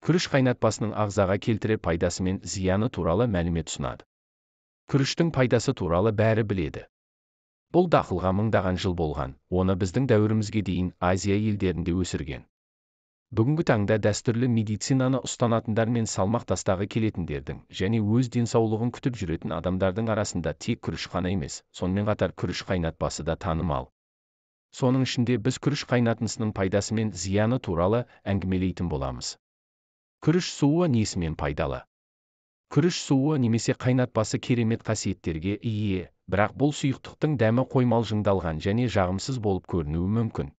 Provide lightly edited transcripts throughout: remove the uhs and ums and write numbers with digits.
Күріш қайнатпасының ағзаға келтірер пайдасы мен зияны туралы мәлімет ұсынады. Күріштің пайдасы туралы бәрі біледі. Бұл дақылға мыңдаған жыл болған, оны біздің дәуірімізге дейін Азия елдерінде өсірген. Бүгінгі таңда дәстүрлі медицинаны ұстанатындар мен салмақ тастағы келетіндердің және өз денсаулығын күтіп жүретін адамдардың арасында тек күріш қана емес, сонымен қатар күріш қайнатпасы да танымал. Соның ішінде біз күріш қайнатпасының пайдасы мен зияны туралы әңгімелейтін боламыз. Күріш суы несімен пайдалы? Күріш суы немесе қайнатпасы керемет қасиеттерге ие, бірақ бұл сұйықтықтың дәмі қоймалжыңдалған және жағымсыз болып көрінуі мүмкін.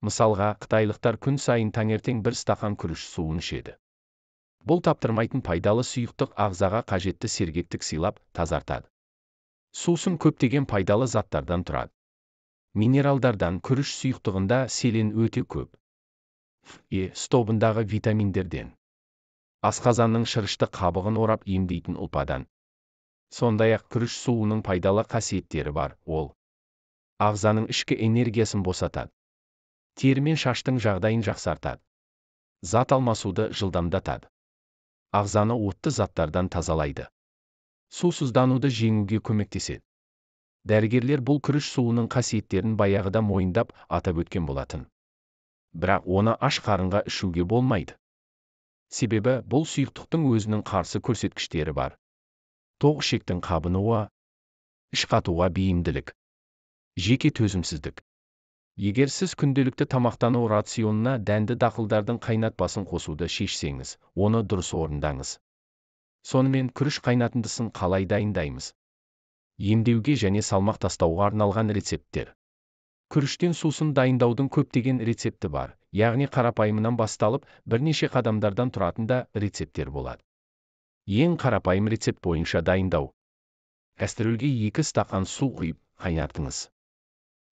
Мысалға, қытайлықтар күн сайын таңертең бір стақан күріш суын ішеді. Бұл таптырмайтын пайдалы сұйықтық ағзаға қажетті сергектік сыйлап, тазартады. Сусын көптеген пайдалы заттардан тұрады. Минералдардан күріш сұйықтығында селен өте көп. С тобындағы витаминдерден. Асқазанның шырышты қабығын орап емдейтін ұлпадан. Сондай-ақ күріш суының пайдалы қасиеттері бар, ол ағзаның ішкі энергиясын босатады. Тері мен шаштың жағдайын жақсартады. Зат алмасуды жылдамдатады. Ағзаны отты заттардан тазалайды. Сусыздануды жеңуге көмектеседі. Дәрігерлер бұл күріш суының қасиеттерін баяғыда мойындап атап өткен болатын. Бірақ оны аш қарынға ішуге болмайды. Себебі бұл сұйықтықтың өзінің қарсы көрсеткіштері бар. Тоқ ішектің қабынуы, іш қатуға бейімділік, жеке төзімсіздік. Егер сіз күнделікті тамақтану рационына дәнді дақылдардың қайнатпасын қосуды шешсеңіз, оны дұрыс орындаңыз. Сонымен күріш қайнатындысын қалай дайындаймыз? Емдеуге және салмақ тастауға арналған рецепттер. Күріштен сусын дайындаудың көптеген рецепті бар, яғни қарапайымынан басталып, бірнеше қадамдардан тұратын рецепттер болады. Ең қарапайым рецепт бойынша дайындау. Кастрюльге 2 стақан су құйып, қайнатыңыз.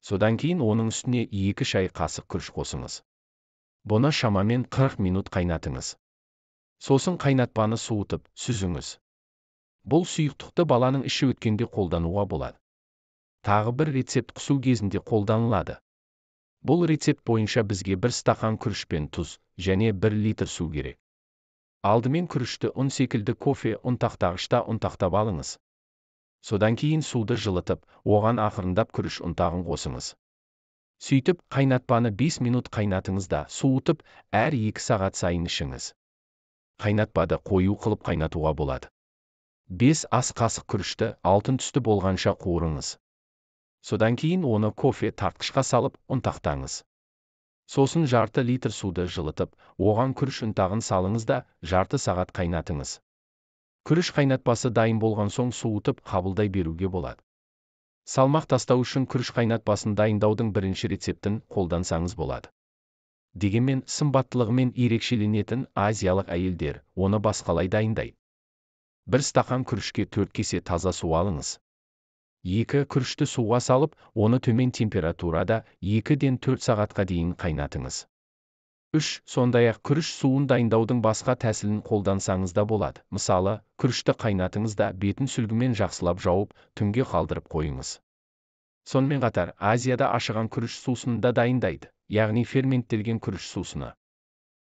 Содан кейін оның үстіне 2 шай қасық күріш қосыңыз. Бұны шамамен 40 минут қайнатыңыз. Сосын қайнатпаны суытып, сүзіңіз. Бұл сұйықтықты баланың іші өткенде қолдануға болады. Тағы бір рецепт құсу кезінде қолданылады. Бұл рецепт бойынша бізге 1 стақан күріш пен тұз және 1 литр су керек. Алдымен күрішті ұн секілді кофе ұнтақтағышта ұнтақтап алыңыз. Содан кейін суды жылытып, оған ақырындап күріш ұнтағын қосыңыз. Сөйтіп, қайнатпаны 5 минут қайнатыңыз да суытып, әр 2 сағат сайын ішіңіз. Қайнатпады қою қылып қайнатуға болады. 5 ас қасық күрішті алтын түсті болғанша қуырыңыз. Содан кейін оны кофе тартқышқа салып, ұнтақтаңыз. Сосын жарты литр суды жылытып, оған күріш ұнтағын салыңыз да жарты сағат қайнатыңыз. Күріш қайнатпасы дайын болған соң суытып, қабылдай беруге болады. Салмақ тастау үшін күріш қайнатпасын дайындаудың бірінші рецептін қолдансаңыз болады. Дегенмен, сымбаттылығымен ерекшеленетін азиялық әйелдер оны басқалай дайындайды. 1 стақан күрішке 4 кесе таза су алыңыз. 2 күрішті суға салып, оны төмен температурада 2-ден 4 сағатқа дейін қайнатыңыз. 3. Сондай-ақ күріш суын дайындаудың басқа тәсілін қолдансаңыз да болады. Мысалы, күрішті қайнатыңыз да бетін сүлгімен жақсылап жауып, түнге қалдырып қойыңыз. Сонымен қатар, Азияда ашыған күріш сусынын да дайындайды, яғни ферменттелген күріш сусыны.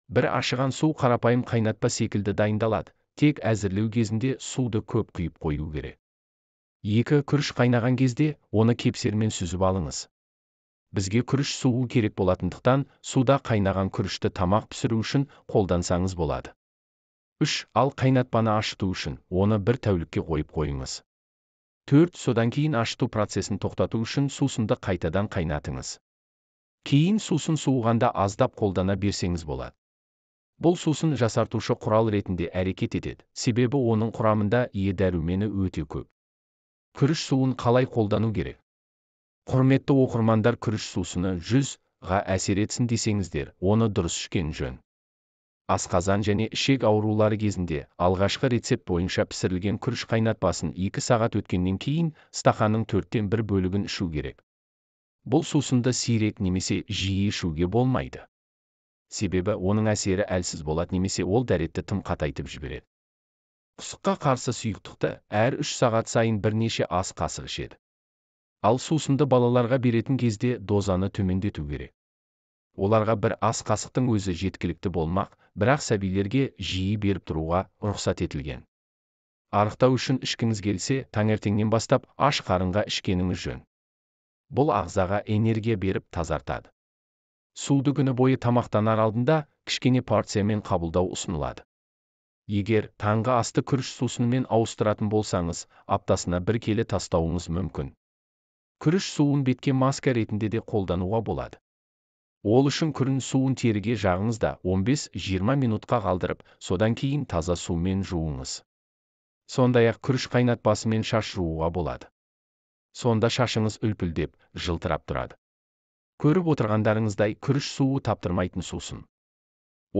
Бір ашыған су қарапайым қайнатпа секілді дайындалады, тек әзірлеу кезінде суды көп құйып қою керек. 2. Күріш қайнаған кезде, оны кепсермен сүзіп алыңыз. Бізге күріш суы керек болатындықтан, суда қайнаған күрішті тамақ пісіру үшін қолдансаңыз болады. 3. Ал қайнатпаны ашыту үшін, оны 1 тәулікке қойып қойыңыз. 4. Содан кейін ашыту процесін тоқтату үшін сусынды қайтадан қайнатыңыз. Кейін сусын суығанда аздап қолдана берсеңіз болады. Бұл сусын жасартушы құрал ретінде әрекет етеді, себебі оның құрамында Е дәрумені өте көп. Күріш суын қалай қолдану керек? Құрметті оқырмандар, күріш сусыны 100-ға әсер етсін десеңіздер, оны дұрыс ішкен жөн. Асқазан және ішек аурулары кезінде алғашқы рецепт бойынша пісірілген күріш қайнатпасын 2 сағат өткеннен кейін стақанның 4-тен 1 бөлігін ішу керек. Бұл сусынды сирек немесе жиі ішуге болмайды. Себебі оның әсері әлсіз болады немесе ол дәретті тым қатайтып жібереді. Құсыққа қарсы сұйықтықты әр 3 сағат сайын бірнеше ас қасық ішеді. Ал сусынды балаларға беретін кезде дозаны төмендету керек. Оларға бір ас қасықтың өзі жеткілікті болмақ, бірақ сәбилерге жиі беріп тұруға рұқсат етілген. Арықтау үшін ішкіңіз келсе, таңертеңнен бастап аш қарынға ішкеніңіз жөн. Бұл ағзаға энергия беріп тазартады. Суды күні бойы тамақтанар алдында кішкене порциямен қабылдау ұсынылады. Егер таңғы асты күріш сусынымен ауыстыратын болсаңыз, аптасына 1 келі тастауыңыз мүмкін. Күріш суын бетке маска ретінде де қолдануға болады. Ол үшін күріш суын теріге жағыңыз да 15-20 минутқа қалдырып, содан кейін таза сумен жуыңыз. Сондай-ақ күріш қайнатпасымен шаш жууға болады. Сонда шашыңыз үлпілдеп, жылтырап тұрады. Көріп отырғандарыңыздай күріш суы таптырмайтын сусын.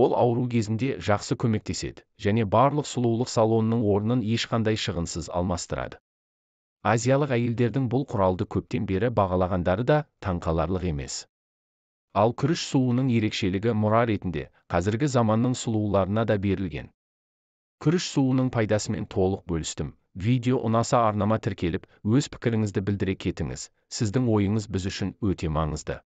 Ол ауру кезінде жақсы көмектеседі және барлық сұлулық салонының орнын ешқандай шығынсыз алмастырады. Азиялық әйелдердің бұл құралды көптен бері бағалағандары да таңқаларлық емес. Ал күріш суының ерекшелігі мұра ретінде қазіргі заманның сұлуларына да берілген. Күріш суының пайдасымен толық бөлістім. Видео ұнаса арнама тіркеліп, өз пікіріңізді білдіре кетіңіз. Сіздің ойыңыз біз үшін өте маңызды.